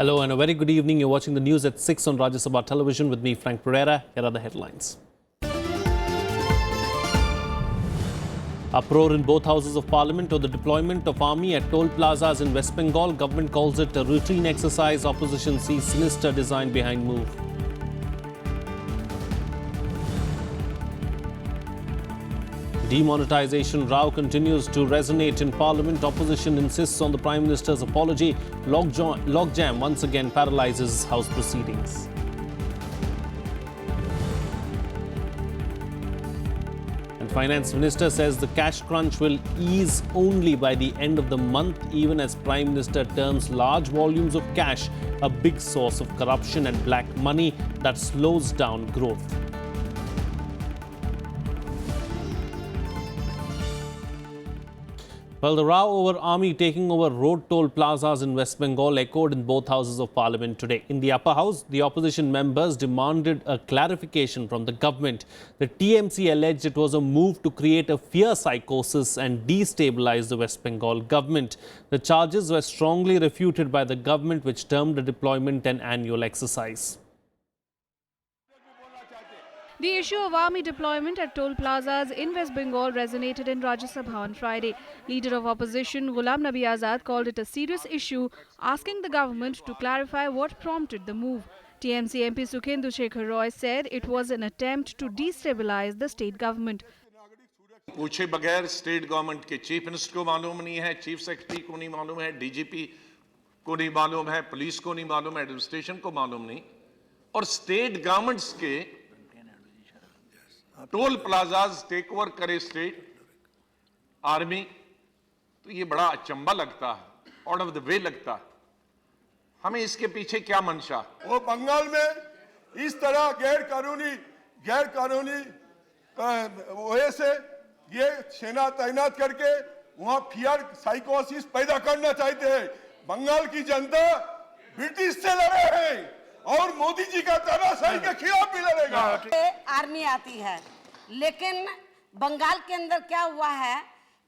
Hello and a very good evening. You're watching the news at 6 on Rajya Sabha television with me, Frank Pereira. Here are the headlines. Uproar in both houses of parliament over the deployment of army at toll plazas in West Bengal. Government calls it a routine exercise. Opposition sees sinister design behind move. Demonetization row continues to resonate in parliament. Opposition insists on the Prime Minister's apology. Logjam once again paralyzes House proceedings. And Finance Minister says the cash crunch will ease only by the end of the month, even as Prime Minister terms large volumes of cash a big source of corruption and black money that slows down growth. Well, the row over army taking over road toll plazas in West Bengal echoed in both houses of parliament today. In the upper house, the opposition members demanded a clarification from the government. The TMC alleged it was a move to create a fear psychosis and destabilize the West Bengal government. The charges were strongly refuted by the government, which termed the deployment an annual exercise. The issue of army deployment at toll plazas in West Bengal resonated in Rajya Sabha on Friday. Leader of opposition Ghulam Nabi Azad called it a serious issue, asking the government to clarify what prompted the move. TMC MP Sukhendu Shekhar Roy said it was an attempt to destabilize the state government. पूछे बगैर state government के chief minister को मालूम नहीं है, chief secretary को नहीं मालूम है, डीजीपी को नहीं मालूम है, पुलिस को नहीं मालूम है, एडमिनिस्ट्रेशन को मालूम नहीं, और स्टेट गवर्नमेंट्स के टोल प्लाजाज टेक ओवर करे स्टेट आर्मी, तो ये बड़ा अचंबा लगता है, आउट ऑफ द वे लगता है. हमें इसके पीछे क्या मंशा? वो बंगाल में इस तरह गैर कानूनी वजह से ये सेना तैनात करके वहां फियर साइकोसिस पैदा करना चाहते हैं. बंगाल की जनता ब्रिटिश से लड़े हैं और मोदी जी का तानाशाही के खिलाफ भी लड़ेगा. आर्मी आती है, लेकिन बंगाल के अंदर क्या हुआ है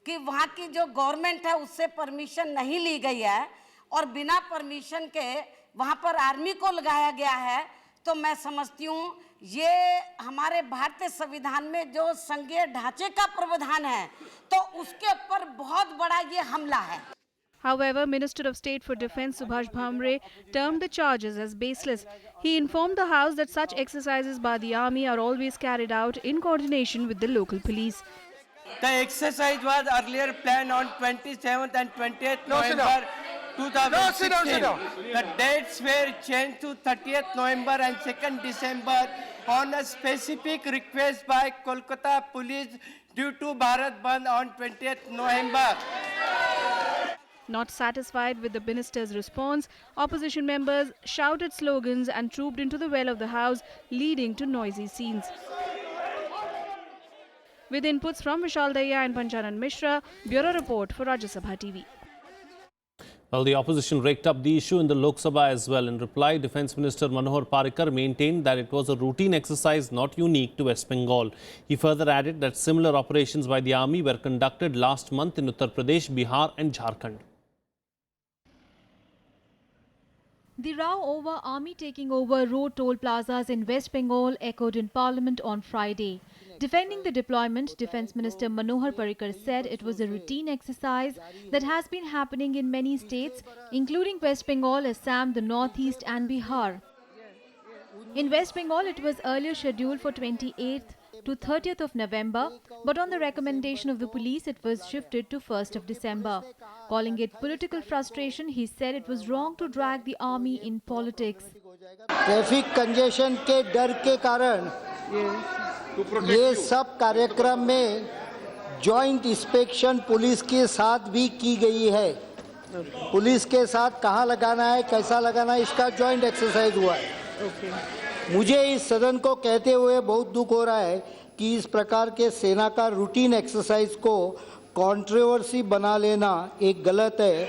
कि वहाँ की जो गवर्नमेंट है उससे परमिशन नहीं ली गई है और बिना परमिशन के वहाँ पर आर्मी को लगाया गया है. तो मैं समझती हूँ ये हमारे भारतीय संविधान में जो संघीय ढांचे का प्रावधान है, तो उसके ऊपर बहुत बड़ा ये हमला है. However, Minister of State for Defence Raj Bhavan termed the charges as baseless. He informed the House that such exercises by the army are always carried out in coordination with the local police. The exercise was earlier planned on 27th and 28th November 2016. The dates were changed to 30th November and 2nd December on a specific request by Kolkata Police due to Bharat Bandh on 20th November. Not satisfied with the minister's response, opposition members shouted slogans and trooped into the well of the House, leading to noisy scenes. With inputs from Vishal Daya and Panchanan Mishra, Bureau Report for Rajya Sabha TV. Well, the opposition raked up the issue in the Lok Sabha as well. In reply, Defence Minister Manohar Parrikar maintained that it was a routine exercise not unique to West Bengal. He further added that similar operations by the army were conducted last month in Uttar Pradesh, Bihar and Jharkhand. The row over army taking over road toll plazas in West Bengal echoed in Parliament on Friday. Defending the deployment, Defence Minister Manohar Parrikar said it was a routine exercise that has been happening in many states, including West Bengal, Assam, the Northeast and Bihar. In West Bengal, it was earlier scheduled for 28th to 30th of November, but on the recommendation of the police, it was shifted to 1st of December. Calling it political frustration, he said it was wrong to drag the army in politics. Traffic congestion के डर के कारण ये सब कार्यक्रम में joint inspection police के साथ भी की गई है. पुलिस के साथ कहाँ लगाना है, कैसा लगाना है, इसका जॉइंट एक्सरसाइज हुआ है. मुझे इस सदन को कहते हुए बहुत दुख हो रहा है कि इस प्रकार के सेना का रूटीन एक्सरसाइज को कंट्रोवर्सी बना लेना एक गलत है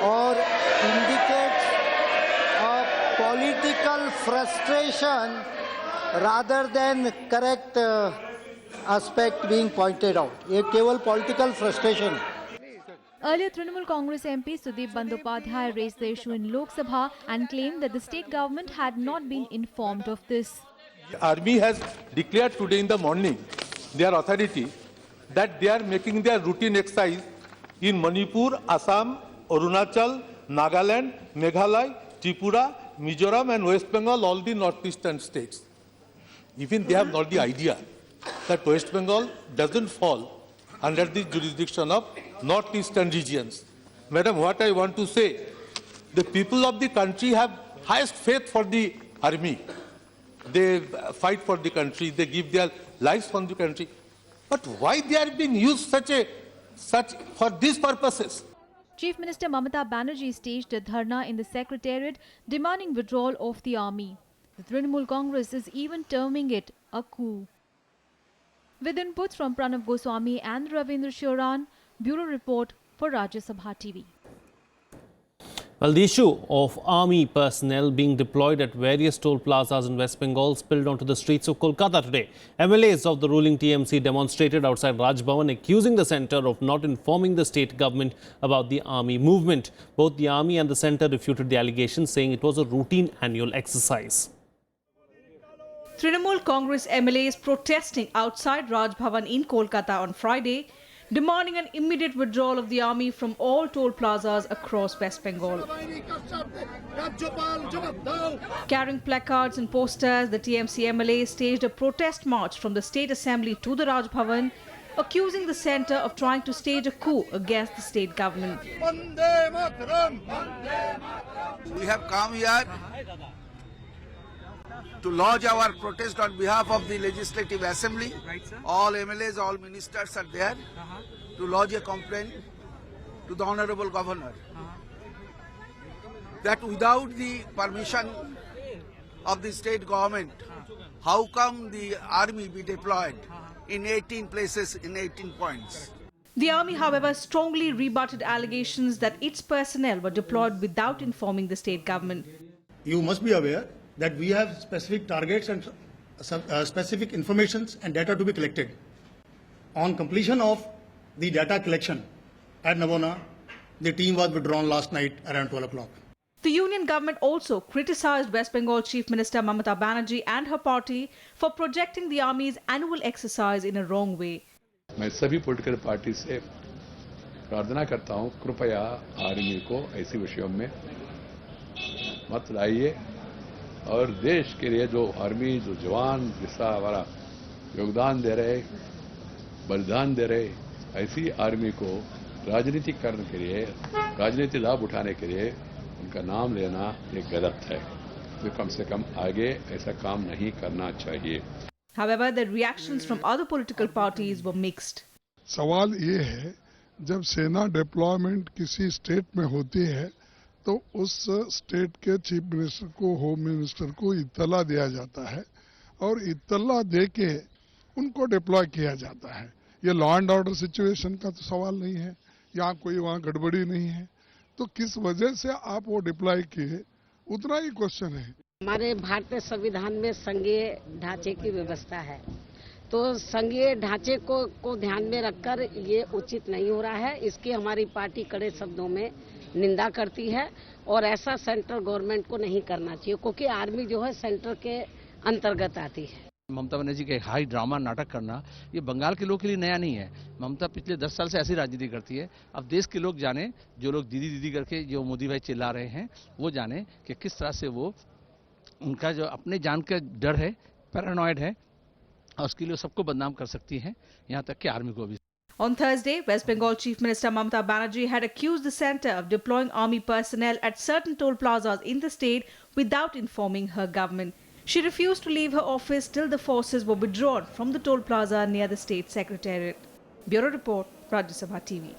और indicates political frustration rather than correct aspect being pointed out. ये केवल पॉलिटिकल फ्रस्ट्रेशन है. Earlier, Trinamool Congress MP Sudeep Bandyopadhyay raised the issue in Lok Sabha and claimed that the state government had not been informed of this. Army has declared today in the morning, their authority, that they are making their routine exercise in Manipur, Assam, Arunachal, Nagaland, Meghalaya, Tripura, Mizoram and West Bengal, all the northeastern states. Even they have not the idea that West Bengal doesn't fall under the jurisdiction of northeastern regions. Madam, what I want to say, the people of the country have highest faith for the army. They fight for the country, they give their lives for the country. But why they are being used such for these purposes? Chief Minister Mamata Banerjee staged a dharna in the Secretariat demanding withdrawal of the army. The Trinamool Congress is even terming it a coup. With inputs from Pranav Goswami and Ravindra Shoran, Bureau Report for Rajya Sabha TV. Well, the issue of army personnel being deployed at various toll plazas in West Bengal spilled onto the streets of Kolkata today. MLAs of the ruling TMC demonstrated outside Raj Bhavan, accusing the centre of not informing the state government about the army movement. Both the army and the centre refuted the allegations, saying it was a routine annual exercise. Trinamool Congress MLAs protesting outside Raj Bhavan in Kolkata on Friday, demanding an immediate withdrawal of the army from all toll plazas across West Bengal. Carrying placards and posters, the TMC MLAs staged a protest march from the State Assembly to the Raj Bhavan, accusing the centre of trying to stage a coup against the state government. We have come here to lodge our protest on behalf of the Legislative Assembly. All MLAs, all ministers are there to lodge a complaint to the Honorable Governor that without the permission of the state government, how come the army be deployed in 18 places in 18 points? The army, however, strongly rebutted allegations that its personnel were deployed without informing the state government. You must be aware that we have specific targets and specific informations and data to be collected. On completion of the data collection at Navona, the team was withdrawn last night around 12 o'clock. The union government also criticized West Bengal Chief Minister Mamata Banerjee and her party for projecting the army's annual exercise in a wrong way. मैं सभी political party से प्रार्थना करता हूं, कृपया army को ऐसे विषयों में मत लाइए और देश के लिए जो आर्मी, जो जवान जिसका हमारा योगदान दे रहे, बलिदान दे रहे, ऐसी आर्मी को राजनीतिक करने के लिए, राजनीतिक लाभ उठाने के लिए उनका नाम लेना ये गलत है। तो कम से कम आगे ऐसा काम नहीं करना चाहिए। However, the reactions from other political parties were mixed. सवाल ये है, जब सेना डिप्लॉयमेंट किसी स्टेट में होती है तो उस स्टेट के चीफ मिनिस्टर को, होम मिनिस्टर को इत्तला दिया जाता है और इत्तला देके उनको डिप्लॉय किया जाता है। ये लॉ एंड ऑर्डर सिचुएशन का तो सवाल नहीं है, यहाँ कोई वहाँ गड़बड़ी नहीं है, तो किस वजह से आप वो डिप्लॉय किए, उतना ही क्वेश्चन है। हमारे भारतीय संविधान में संघीय ढांचे की व्यवस्था है, तो संघीय ढांचे को ध्यान में रखकर ये उचित नहीं हो रहा है। इसकी हमारी पार्टी कड़े शब्दों में निंदा करती है और ऐसा सेंट्रल गवर्नमेंट को नहीं करना चाहिए, क्योंकि आर्मी जो है सेंटर के अंतर्गत आती है। ममता बनर्जी के हाई ड्रामा नाटक करना ये बंगाल के लोग के लिए नया नहीं है। ममता पिछले 10 साल से ऐसी राजनीति करती है। अब देश के लोग जाने, जो लोग दीदी दीदी करके जो मोदी भाई चिल्ला रहे हैं, वो जाने कि किस तरह से वो उनका जो अपने जान का डर है, पैरानॉइड है, और उसके लिए सबको बदनाम कर सकती हैं, यहाँ तक कि आर्मी को भी। On Thursday, West Bengal Chief Minister Mamata Banerjee had accused the centre of deploying army personnel at certain toll plazas in the state without informing her government. She refused to leave her office till the forces were withdrawn from the toll plaza near the state secretariat. Bureau Report, Rajya Sabha TV.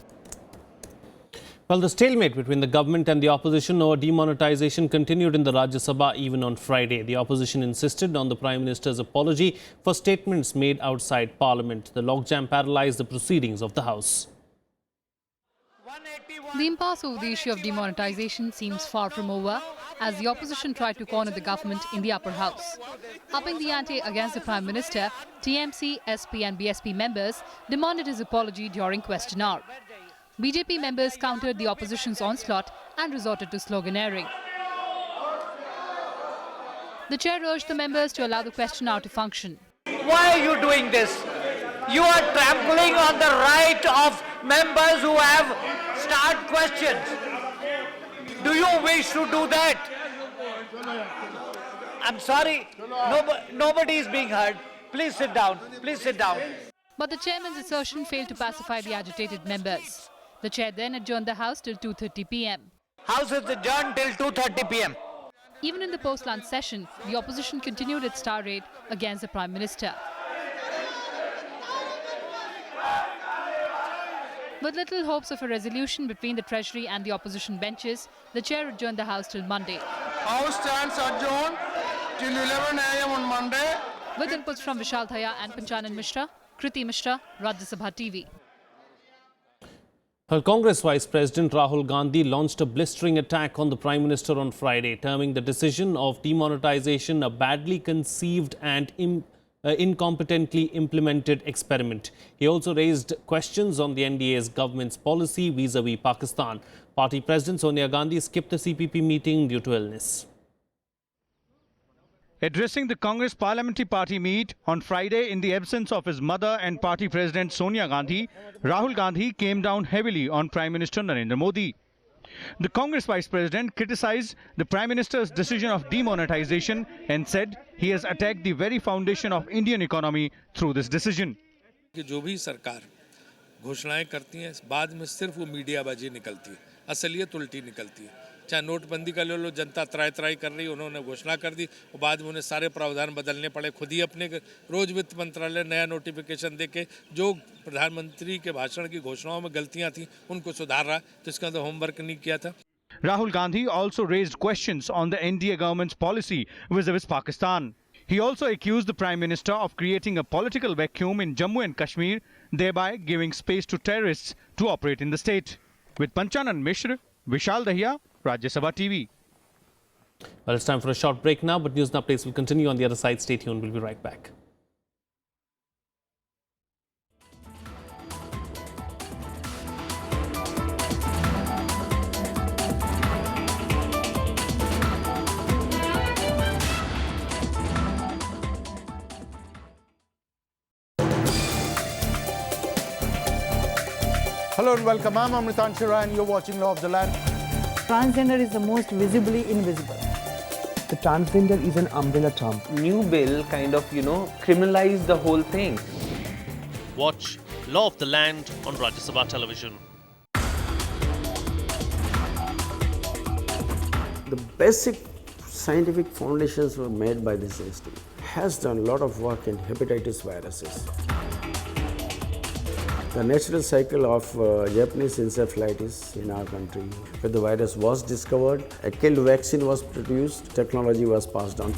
Well, the stalemate between the government and the opposition over demonetization continued in the Rajya Sabha even on Friday. The opposition insisted on the Prime Minister's apology for statements made outside Parliament. The logjam paralysed the proceedings of the House. The impasse over the issue of demonetization seems far from over, as the opposition tried to corner the government in the upper house. Upping the ante against the Prime Minister, TMC, SP and BSP members demanded his apology during question hour. BJP members countered the opposition's onslaught and resorted to sloganeering. The chair urged the members to allow the question hour to function. Why are you doing this? You are trampling on the right of members who have start questions. Do you wish to do that? I'm sorry, nobody is being heard. Please sit down. Please sit down. But the chairman's assertion failed to pacify the agitated members. The chair then adjourned the House till 2:30 p.m. House is adjourned till 2:30 p.m. Even in the post-lunch session, the opposition continued its tirade against the Prime Minister. With little hopes of a resolution between the Treasury and the opposition benches, the chair adjourned the House till Monday. House stands adjourned till 11 a.m. on Monday. With inputs from Vishal Dhaya and Panchanan Mishra, Kriti Mishra, Rajya Sabha TV. Her Congress Vice President Rahul Gandhi launched a blistering attack on the Prime Minister on Friday, terming the decision of demonetization a badly conceived and incompetently implemented experiment. He also raised questions on the NDA's government's policy vis-a-vis Pakistan. Party President Sonia Gandhi skipped the CPP meeting due to illness. Addressing the Congress Parliamentary Party meet on Friday in the absence of his mother and Party President Sonia Gandhi, Rahul Gandhi came down heavily on Prime Minister Narendra Modi. The Congress Vice President criticized the Prime Minister's decision of demonetization and said he has attacked the very foundation of Indian economy through this decision. जो भी सरकार घोषणाएं करती हैं बाद में सिर्फ वो मीडियाबाजी निकलती है, असलियत उल्टी निकलती है। चाहे नोटबंदी का ले लो, जनता त्राई कर रही, उन्होंने घोषणा कर दी और बाद में उन्हें सारे प्रावधान बदलने पड़े। खुद ही अपने रोज वित्त मंत्रालय नया नोटिफिकेशन देके जो प्रधानमंत्री के भाषण की घोषणाओं में गलतियां थी उनको सुधार रहा, तो इसका तो होमवर्क नहीं किया था। Rahul Gandhi also raised questions on the NDA government's policy vis-a-vis Pakistan. He also accused the Prime Minister of creating a political vacuum in Jammu and Kashmir, thereby giving space to terrorists to operate in the state. With Panchanan Mishra, Vishal Dhaya, Rajya Sabha TV. Well, it's time for a short break now, but news and updates will continue on the other side. Stay tuned. We'll be right back. Hello and welcome. I'm Amritan Shira and you're watching Law of the Land. Transgender is the most visibly invisible. The transgender is an umbrella term. New bill kind of, criminalize the whole thing. Watch Law of the Land on Rajya Sabha television. The basic scientific foundations were made by this institute. Has done a lot of work in hepatitis viruses. The natural cycle of Japanese encephalitis in our country, where the virus was discovered, a killed vaccine was produced, technology was passed on.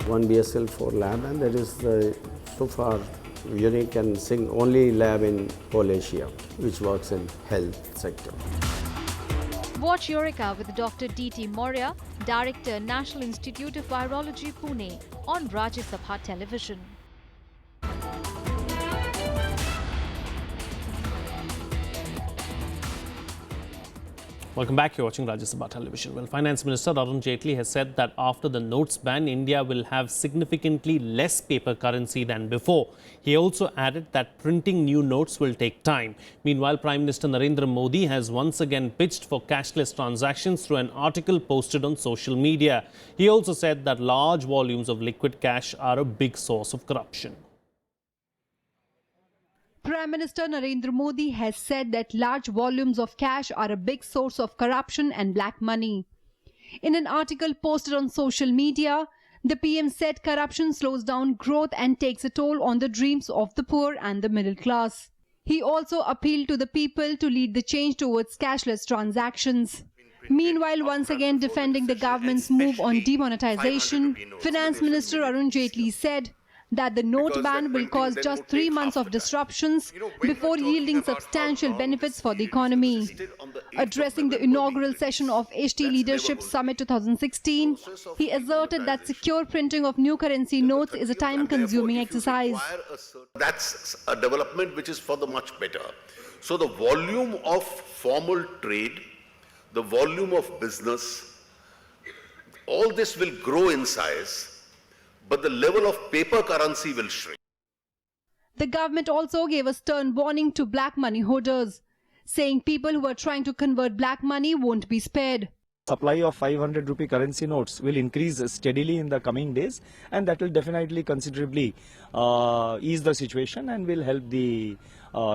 One BSL-4 lab, and that is so far unique and only lab in whole Asia, which works in health sector. Watch Eureka with Dr. D.T. Maurya, Director, National Institute of Virology, Pune, on Rajya Sabha television. Welcome back. You're watching Rajya Sabha television. Well, Finance Minister Arun Jaitely has said that after the notes ban, India will have significantly less paper currency than before. He also added that printing new notes will take time. Meanwhile, Prime Minister Narendra Modi has once again pitched for cashless transactions through an article posted on social media. He also said that large volumes of liquid cash are a big source of corruption. Prime Minister Narendra Modi has said that large volumes of cash are a big source of corruption and black money. In an article posted on social media, the PM said corruption slows down growth and takes a toll on the dreams of the poor and the middle class. He also appealed to the people to lead the change towards cashless transactions. Meanwhile, once again defending the government's move on demonetization, Finance Minister Arun Jaitly said, that the note ban will cause just 3 months of disruptions before yielding substantial benefits for the economy. Addressing the inaugural session of HT Leadership Summit 2016, he asserted that secure printing of new currency notes is a time-consuming exercise. That's a development which is for the much better. So the volume of formal trade, the volume of business, all this will grow in size, but the level of paper currency will shrink. The government also gave a stern warning to black money hoarders, saying people who are trying to convert black money won't be spared. Supply of 500 rupee currency notes will increase steadily in the coming days, and that will definitely considerably ease the situation and will help the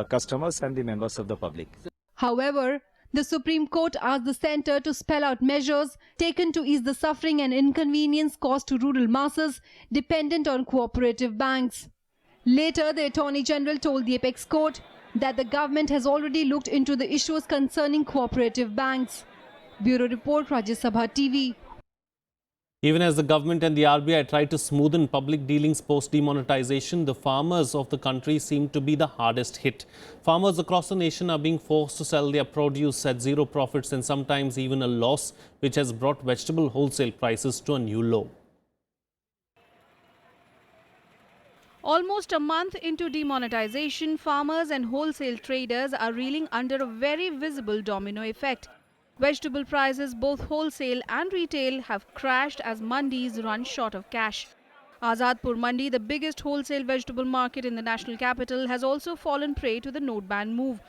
customers and the members of the public. However, the Supreme Court asked the centre to spell out measures taken to ease the suffering and inconvenience caused to rural masses dependent on cooperative banks. Later, the Attorney General told the Apex Court that the government has already looked into the issues concerning cooperative banks. Bureau Report, Rajya Sabha TV. Even as the government and the RBI try to smoothen public dealings post-demonetization, the farmers of the country seem to be the hardest hit. Farmers across the nation are being forced to sell their produce at zero profits and sometimes even a loss, which has brought vegetable wholesale prices to a new low. Almost a month into demonetization, farmers and wholesale traders are reeling under a very visible domino effect. Vegetable prices, both wholesale and retail, have crashed as mandis run short of cash. Azadpur Mandi, the biggest wholesale vegetable market in the national capital, has also fallen prey to the note ban move.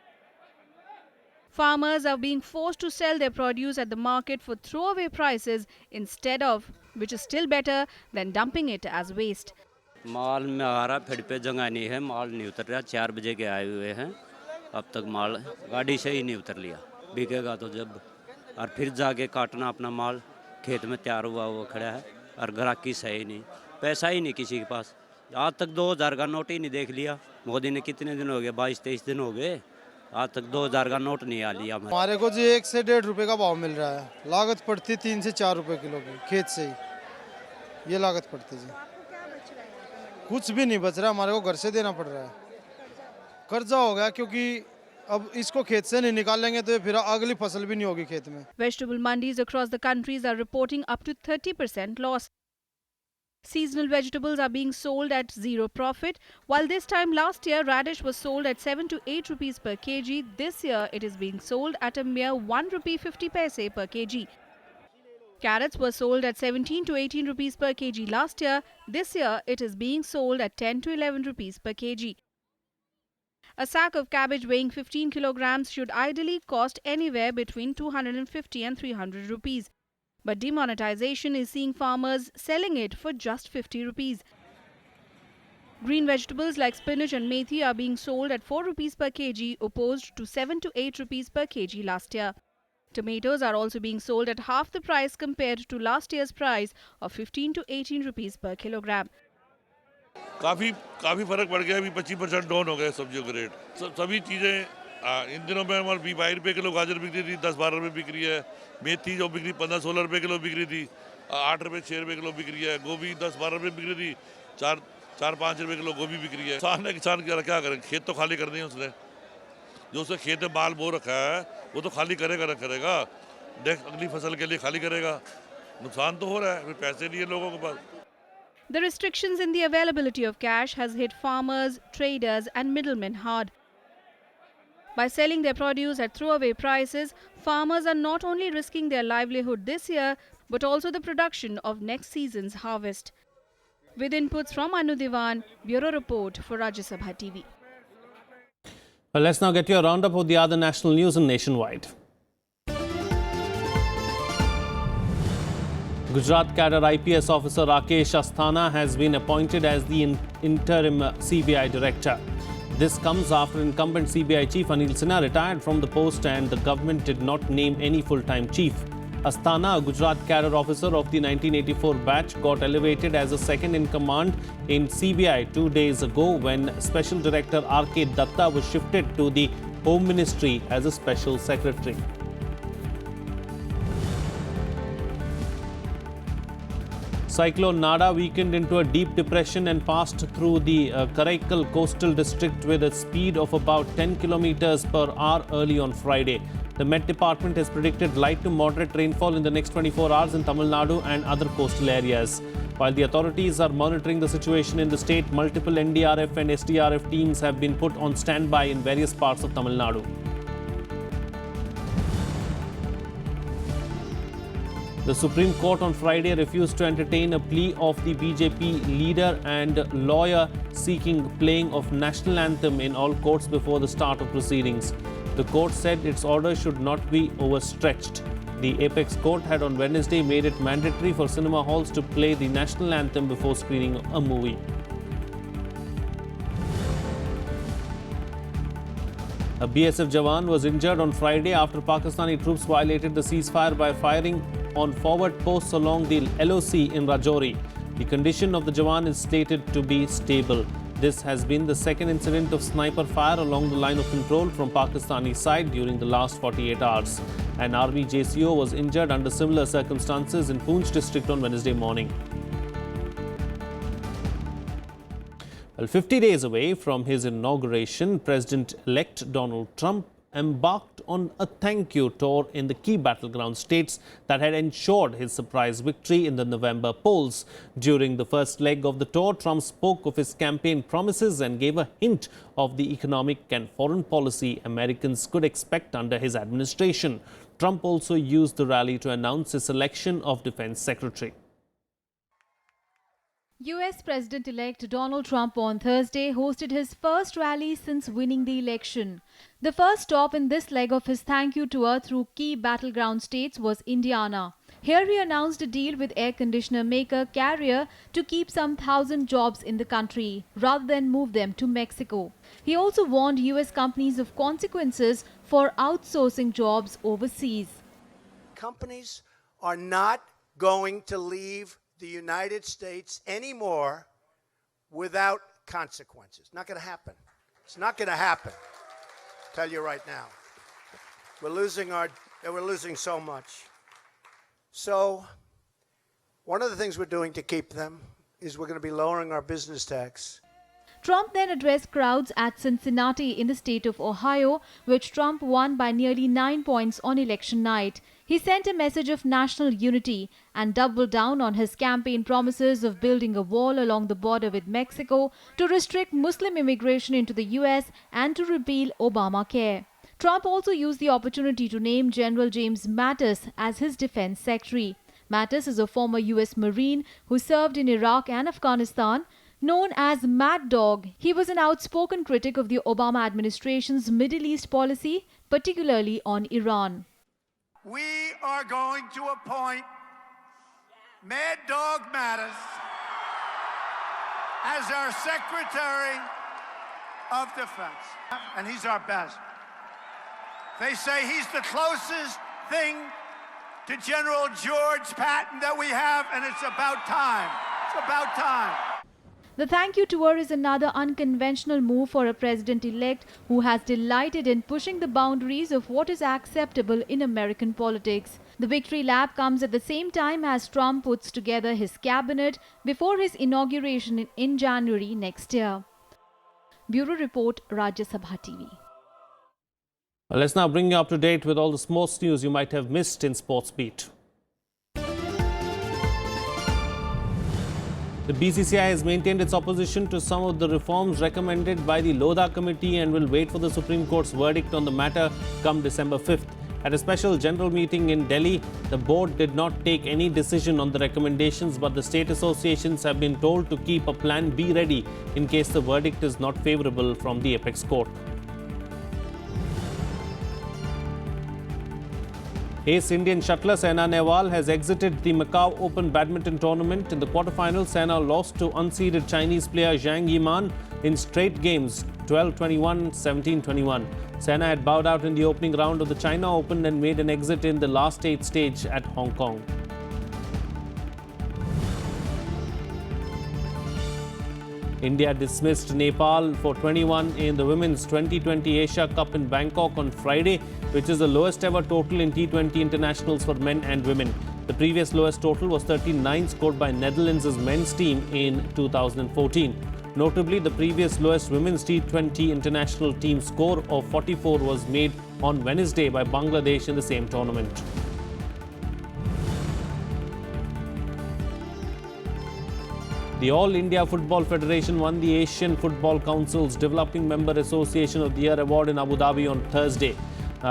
Farmers are being forced to sell their produce at the market for throwaway prices instead of, which is still better than dumping it as waste. माल में आ रहा फिर पे जगह नहीं है, माल नहीं उतर रहा, 4 बजे के आए हुए हैं, अब तक माल गाड़ी से ही नहीं उतर लिया, बिकेगा तो जब, और फिर जाके काटना अपना माल, खेत में तैयार हुआ वो खड़ा है और ग्राहकी सही नहीं, पैसा ही नहीं किसी के पास, आज तक 2000 का नोट ही नहीं देख लिया, मोदी ने कितने दिन हो गए, 22-23 दिन हो गए, आज तक 2000 का नोट नहीं आ लिया। हमारे को जी 1 से 1.5 रुपए का भाव मिल रहा है, लागत पड़ती 3 से 4 रुपए किलो की, खेत से ही, ये लागत पड़ती जी। कुछ भी नहीं बच रहा, हमारे को घर से देना पड़ रहा है, कर्जा हो गया क्योंकि अब इसको खेत से नहीं निकालेंगे तो फिर अगली फसल भी नहीं होगी खेत में। Vegetable mandis across the countries are reporting up to 30% loss. Seasonal vegetables are being sold at zero profit. While this time last year radish was sold at 7 to 8 rupees per kg, this year it is being sold at a mere 1 rupee 50 paise per kg. Carrots were sold at 17 to 18 rupees per kg last year. This year, it is being sold at 10 to 11 rupees per kg. A sack of cabbage weighing 15 kilograms should ideally cost anywhere between 250 and 300 rupees. But demonetization is seeing farmers selling it for just 50 rupees. Green vegetables like spinach and methi are being sold at 4 rupees per kg, opposed to 7 to 8 rupees per kg last year. Tomatoes are also being sold at half the price compared to last year's price of 15 to 18 rupees per kilogram. काफ़ी फर्क पड़ गया, अभी 25% down हो गए सब्जियों के rate. सभी चीज़ें इन दिनों में हमारे 22 रुपये किलो गाजर बिक रही थी, 10-12 रुपये बिक रही है। मेथी जो बिक रही 15-16 रुपये किलो बिक रही थी, 8 रुपये 6 रुपये किलो बिक रही है। गोभी 10-12 रुपये बिक रही थी, 4-5 रुपये किलो गोभी बिक रही है। किसान क्या करें, खेत तो खाली कर दिए उसने, जो उसके खेत में माल बो रखा है वो तो खाली करेगा ना करेगा, अगली फसल के लिए खाली करेगा, नुकसान तो हो रहा है, पैसे नहीं है लोगों के पास। The restrictions in the availability of cash has hit farmers, traders and middlemen hard. By selling their produce at throwaway prices, farmers are not only risking their livelihood this year, but also the production of next season's harvest. With inputs from Anu Diwan, Bureau Report for Rajya Sabha TV. Well, let's now get your roundup of the other national news and nationwide. Gujarat cadre IPS officer Rakesh Asthana has been appointed as the interim CBI director. This comes after incumbent CBI chief Anil Sinha retired from the post and the government did not name any full-time chief. Asthana, a Gujarat cadre officer of the 1984 batch, got elevated as a second-in-command in CBI 2 days ago when Special Director R.K. Datta was shifted to the Home Ministry as a Special Secretary. Cyclone Nada weakened into a deep depression and passed through the Karaikal coastal district with a speed of about 10 kilometers per hour early on Friday. The Met Department has predicted light to moderate rainfall in the next 24 hours in Tamil Nadu and other coastal areas. While the authorities are monitoring the situation in the state, multiple NDRF and SDRF teams have been put on standby in various parts of Tamil Nadu. The Supreme Court on Friday refused to entertain a plea of the BJP leader and lawyer seeking playing of national anthem in all courts before the start of proceedings. The court said its order should not be overstretched. The Apex Court had on Wednesday made it mandatory for cinema halls to play the national anthem before screening a movie. A BSF Jawan was injured on Friday after Pakistani troops violated the ceasefire by firing on forward posts along the LOC in Rajouri. The condition of the Jawan is stated to be stable. This has been the second incident of sniper fire along the line of control from Pakistani side during the last 48 hours. An army JCO was injured under similar circumstances in Poonch district on Wednesday morning. Well, 50 days away from his inauguration, President-elect Donald Trump embarked on a thank you tour in the key battleground states that had ensured his surprise victory in the November polls. During the first leg of the tour, Trump spoke of his campaign promises and gave a hint of the economic and foreign policy Americans could expect under his administration. Trump also used the rally to announce his selection of Defense Secretary. US President-elect Donald Trump on Thursday hosted his first rally since winning the election. The first stop in this leg of his thank you tour through key battleground states was Indiana. Here he announced a deal with air conditioner maker Carrier to keep some 1,000 jobs in the country rather than move them to Mexico. He also warned US companies of consequences for outsourcing jobs overseas. Companies are not going to leave the United States anymore without consequences. Not going to happen. It's not going to happen. I'll tell you right now. We're losing so much. So one of the things we're doing to keep them is we're going to be lowering our business tax. Trump then addressed crowds at Cincinnati in the state of Ohio, which Trump won by nearly 9 points on election night. He sent a message of national unity and doubled down on his campaign promises of building a wall along the border with Mexico, to restrict Muslim immigration into the US and to repeal Obamacare. Trump also used the opportunity to name General James Mattis as his defense secretary. Mattis is a former US Marine who served in Iraq and Afghanistan. Known as Mad Dog, he was an outspoken critic of the Obama administration's Middle East policy, particularly on Iran. We are going to appoint Mad Dog Mattis as our Secretary of Defense. And he's our best. They say he's the closest thing to General George Patton that we have, and it's about time. It's about time. The thank you tour is another unconventional move for a president-elect who has delighted in pushing the boundaries of what is acceptable in American politics. The victory lap comes at the same time as Trump puts together his cabinet before his inauguration in January next year. Bureau Report, Rajya Sabha TV. Well, let's now bring you up to date with all the sports news you might have missed in Sports Beat. The BCCI has maintained its opposition to some of the reforms recommended by the Lodha Committee and will wait for the Supreme Court's verdict on the matter come December 5th. At a special general meeting in Delhi, the board did not take any decision on the recommendations, but the state associations have been told to keep a plan B ready in case the verdict is not favourable from the Apex Court. Ace Indian shuttler Saina Nehwal has exited the Macau Open Badminton Tournament. In the quarterfinals, Saina lost to unseeded Chinese player Zhang Yiman in straight games 12-21, 17-21. Saina had bowed out in the opening round of the China Open and made an exit in the last 8 stage at Hong Kong. India dismissed Nepal for 21 in the Women's 2020 Asia Cup in Bangkok on Friday, which is the lowest ever total in T20 internationals for men and women. The previous lowest total was 39 scored by Netherlands' men's team in 2014. Notably, the previous lowest women's T20 international team score of 44 was made on Wednesday by Bangladesh in the same tournament. The All India Football Federation won the Asian Football Council's Developing Member Association of the Year award in Abu Dhabi on Thursday.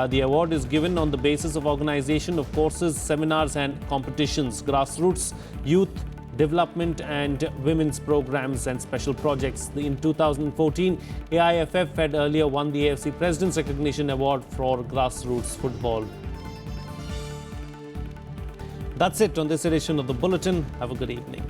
The award is given on the basis of organization of courses, seminars and competitions, grassroots, youth development and women's programs and special projects. In 2014, AIFF had earlier won the AFC President's Recognition Award for grassroots football. That's it on this edition of the Bulletin. Have a good evening.